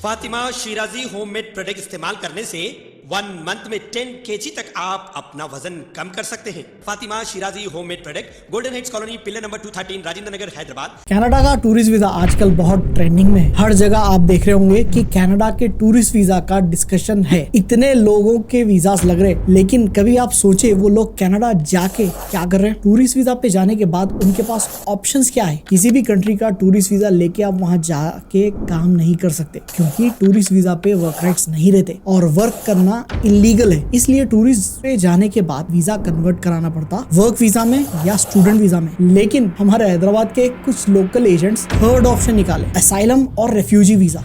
Fatima Shirazi homemade product इस्तेमाल करने से 1 मंथ में 10 kg तक आप अपना वजन कम कर सकते हैं। Fatima Shirazi homemade product, golden heights colony, pillar number 213, Rajendra Nagar, Hyderabad. Canada का टूरिस्ट वीजा आजकल बहुत ट्रेंडिंग में है। हर जगह आप देख रहे होंगे कि कनाडा के टूरिस्ट वीजा का डिस्कशन है। इतने लोगों के वीजास लग रहे, लेकिन कभी आप सोचे वो लोग कनाडा जाके क्या कर रहे हैं? टूरिस्ट वीजा पे जाने के बाद उनके पास ऑप्शंस क्या है? किसी भी कंट्री का टूरिस्ट वीजा लेके आप वहाँ जाके काम नहीं कर सकते, क्योंकि टूरिस्ट वीजा पे वर्क राइट्स नहीं रहते और वर्क करना इलीगल है। इसलिए टूरिस्ट पे जाने के बाद वीजा कन्वर्ट कराना पड़ता वर्क वीजा में या स्टूडेंट वीजा में। लेकिन हमारे हैदराबाद के कुछ लोकल एजेंट्स थर्ड ऑप्शन निकाले, असाइलम और रेफ्यूजी वीजा।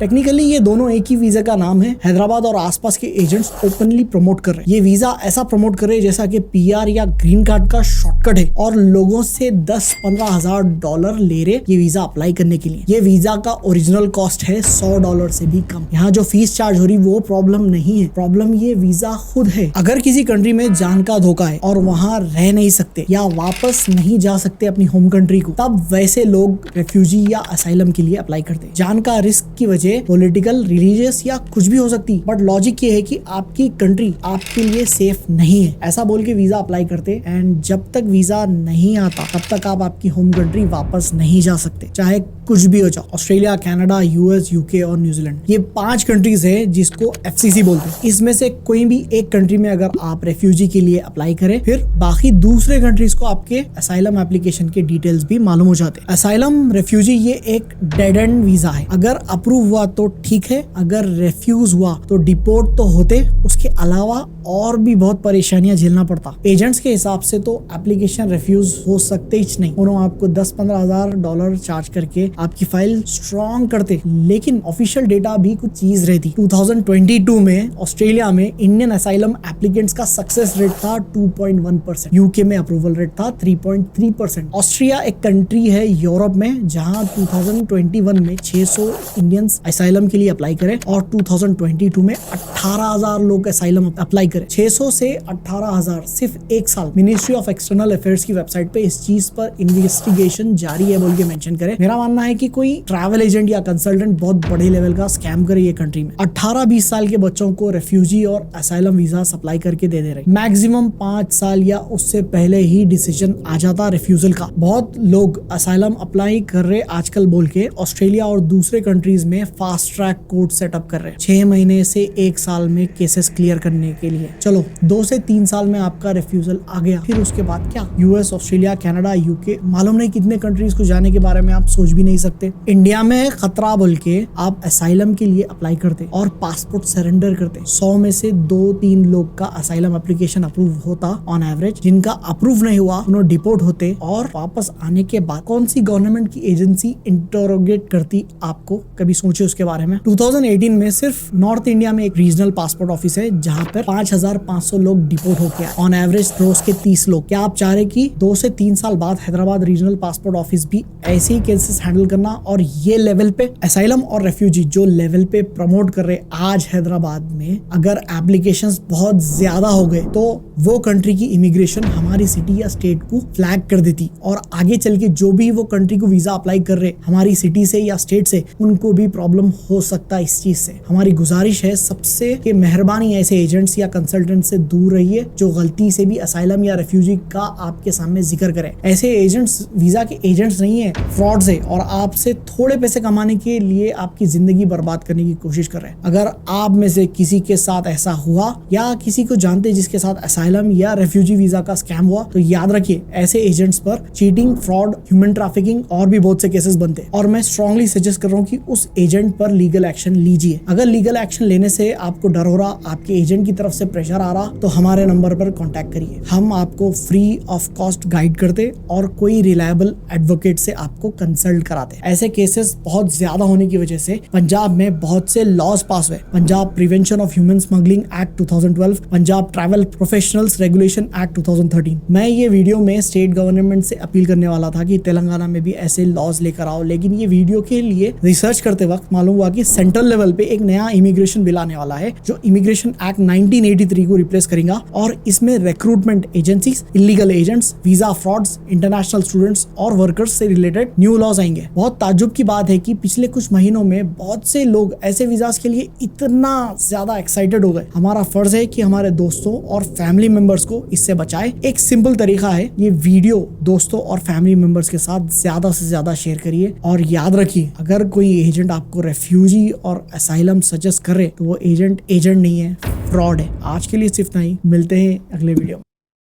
टेक्निकली ये दोनों एक ही वीजा का नाम है। हैदराबाद और आसपास के एजेंट्स ओपनली प्रमोट कर रहे हैं। ये वीजा ऐसा प्रमोट कर रहे हैं जैसा कि पीआर या ग्रीन कार्ड का शॉर्टकट है, और लोगों से 10-15 हजार डॉलर ले रहे ये वीजा अप्लाई करने के लिए। ये वीजा का ओरिजिनल कॉस्ट है $100 से भी कम। यहाँ जो फीस चार्ज हो रही वो प्रॉब्लम नहीं है, प्रॉब्लम ये वीजा खुद है। अगर किसी कंट्री में जान का धोखा है और वहाँ रह नहीं सकते या वापस नहीं जा सकते अपनी होम कंट्री को, तब वैसे लोग रेफ्यूजी या असाइलम के लिए अप्लाई करते हैं। जान का रिस्क की वजह पॉलिटिकल, रिलीजियस या कुछ भी हो सकती, बट लॉजिक ये है कि आपकी कंट्री आपके लिए सेफ नहीं है, ऐसा बोल के वीजा अप्लाई करते। एंड जब तक वीजा नहीं आता तब तक आप आपकी होम कंट्री वापस नहीं जा सकते, चाहे कुछ भी हो जाओ। ऑस्ट्रेलिया, कनाडा, यूएस, यूके और न्यूजीलैंड, ये 5 कंट्रीज है जिसको एफसीसी बोलते हैं। इसमें से कोई भी एक कंट्री में अगर आप रेफ्यूजी के लिए अप्लाई करें, फिर बाकी दूसरे कंट्रीज को आपके असाइलम एप्लीकेशन के डिटेल्स भी मालूम हो जाते हैं। असाइलम, रेफ्यूजी ये एक डेड एंड वीजा है। अगर अप्रूव हुआ तो ठीक है, अगर रेफ्यूज हुआ तो डिपोर्ट तो होते, उसके अलावा और भी बहुत परेशानियां झेलना पड़ता। एजेंट्स के हिसाब से तो एप्लीकेशन रेफ्यूज हो सकते ही नहीं, उन्होंने आपको 10-15 हजार डॉलर चार्ज करके आपकी फाइल स्ट्रॉन्ग करते। लेकिन ऑफिशियल डेटा भी कुछ चीज रहती। 2022 में ऑस्ट्रेलिया में इंडियन असाइलम एप्लीकेंट्स का सक्सेस रेट था 2.1%, यूके में अप्रूवल रेट था 3.3%। ऑस्ट्रिया एक कंट्री है यूरोप में जहां 2021 में 600 इंडियंस असाइलम के लिए अप्लाई करे और 2022 में 18,000 लोग असाइलम अप्लाई करे। 600 से 18,000 सिर्फ एक साल। मिनिस्ट्री ऑफ एक्सटर्नल अफेयर्स की वेबसाइट पे इस चीज पर इन्वेस्टिगेशन जारी है बोल के मेंशन करे। मेरा मानना है कि कोई ट्रैवल एजेंट या कंसल्टेंट बहुत बड़े लेवल का स्कैम करे ये कंट्री में। 18-20 साल के बच्चों को रेफ्यूजी और असाइलम वीजा अप्लाई करके दे रहे। मैक्सिमम 5 साल या उससे पहले ही डिसीजन आ जाता रिफ्यूजल का। बहुत लोग असाइलम अप्लाई कर रहे आजकल बोल के ऑस्ट्रेलिया और दूसरे कंट्रीज में फास्ट ट्रैक कोर्ट सेटअप कर रहे हैं 6 महीने से 1 साल में केसेस क्लियर करने के लिए। चलो 2 से 3 साल में आपका रिफ्यूजल आ गया, फिर उसके बाद क्या? यूएस, ऑस्ट्रेलिया, कनाडा, यूके, मालूम नहीं कितने कंट्रीज को जाने के बारे में आप सोच भी नहीं सकते। इंडिया में खतरा बोल के आप असाइलम के लिए अप्लाई करते और पासपोर्ट सरेंडर करते। 100 में से 2-3 लोग का असाइलम एप्लीकेशन अप्रूव होता ऑन एवरेज। जिनका अप्रूव नहीं हुआ उन्होंने डिपोर्ट होते, और वापस आने के बाद कौन सी गवर्नमेंट की एजेंसी इंटरोगेट करती आपको? कभी सोचे उसके बारे में? 2018 में सिर्फ नॉर्थ इंडिया में एक रीजनल पासपोर्ट ऑफिस है जहां पर 5,500 लोग डिपोर्ट होके आए, ऑन एवरेज रोज के 30 लोग। क्या आप चाह रहे कि 2 से 3 साल बाद हैदराबाद रीजनल पासपोर्ट ऑफिस भी ऐसे ही केसेस हैंडल करना? और ये लेवल पे असाइलम और रेफ्यूजी जो लेवल पे प्रमोट कर रहे आज हैदराबाद में, अगर एप्लीकेशंस बहुत ज्यादा हो गए तो वो कंट्री की इमिग्रेशन हमारी सिटी या स्टेट को फ्लैग कर देती, और आगे चल के जो भी वो कंट्री को वीजा अप्लाई कर रहे हमारी सिटी से या स्टेट से, उनको भी प्रॉब्लम हो सकता है इस चीज से। हमारी गुजारिश है सबसे कि मेहरबानी ऐसे एजेंट्स या कंसल्टेंट से दूर रहिए जो गलती से भी असाइलम या रेफ्यूजी का आपके सामने जिक्र करें। ऐसे एजेंट्स वीजा के एजेंट्स नहीं है, फ्रॉड्स है, और आपसे थोड़े पैसे कमाने के लिए आपकी जिंदगी बर्बाद करने की कोशिश कर रहे हैं। अगर आप में से किसी के साथ ऐसा हुआ या किसी को जानते जिसके साथ असाइलम या रेफ्यूजी वीजा का स्कैम हुआ, तो याद रखिए ऐसे एजेंट्स पर चीटिंग, फ्रॉड, ह्यूमन ट्रैफिकिंग और भी बहुत से केसेस बनते हैं, और मैं स्ट्रांगली सजेस्ट कर रहा हूँ कि उस एजेंट पर लीगल एक्शन लीजिए। अगर लीगल एक्शन लेने से आपको डर हो रहा, आपके एजेंट की तरफ से प्रेशर आ रहा, तो हमारे नंबर पर कांटेक्ट करिए। हम आपको फ्री ऑफ कॉस्ट गाइड करते और कोई रिलायबल एडवोकेट से आपको कंसल्ट कराते। ऐसे केसेस बहुत ज्यादा होने की वजह से पंजाब में बहुत से लॉज पास हुए। Punjab prevention of human smuggling act 2012, Punjab travel professionals regulation act 2013। मैं ये वीडियो में स्टेट गवर्नमेंट से अपील करने वाला था कि तेलंगाना में भी ऐसे लॉज लेकर आओ, लेकिन ये वीडियो के लिए रिसर्च करते वक्त मालूम हुआ कि सेंट्रल लेवल पे एक नया इमिग्रेशन बिल आने वाला है जो इमिग्रेशन एक्ट 1980 I-83 को रिप्लेस करेगा और इसमें recruitment agencies, illegal agents, visa frauds, international students और वर्कर्स से रिलेटेड न्यू लॉज आएंगे। बहुत ताज्जुब की बात है कि पिछले कुछ महीनों में बहुत से लोग ऐसे वीजास के लिए इतना ज्यादा एक्साइटेड हो गए। हमारा फर्ज है कि हमारे दोस्तों और फैमिली मेंबर्स को इससे बचाए। एक सिंपल तरीका है, ये वीडियो दोस्तों और फैमिली मेंबर्स के साथ ज्यादा से ज्यादा शेयर करिए और याद रखिए, अगर कोई एजेंट आपको रेफ्यूजी और असाइलम सजेस्ट करे तो वो एजेंट नहीं है, फ्रॉड है। आज के लिए सिर्फ नहीं, मिलते हैं अगले वीडियो में।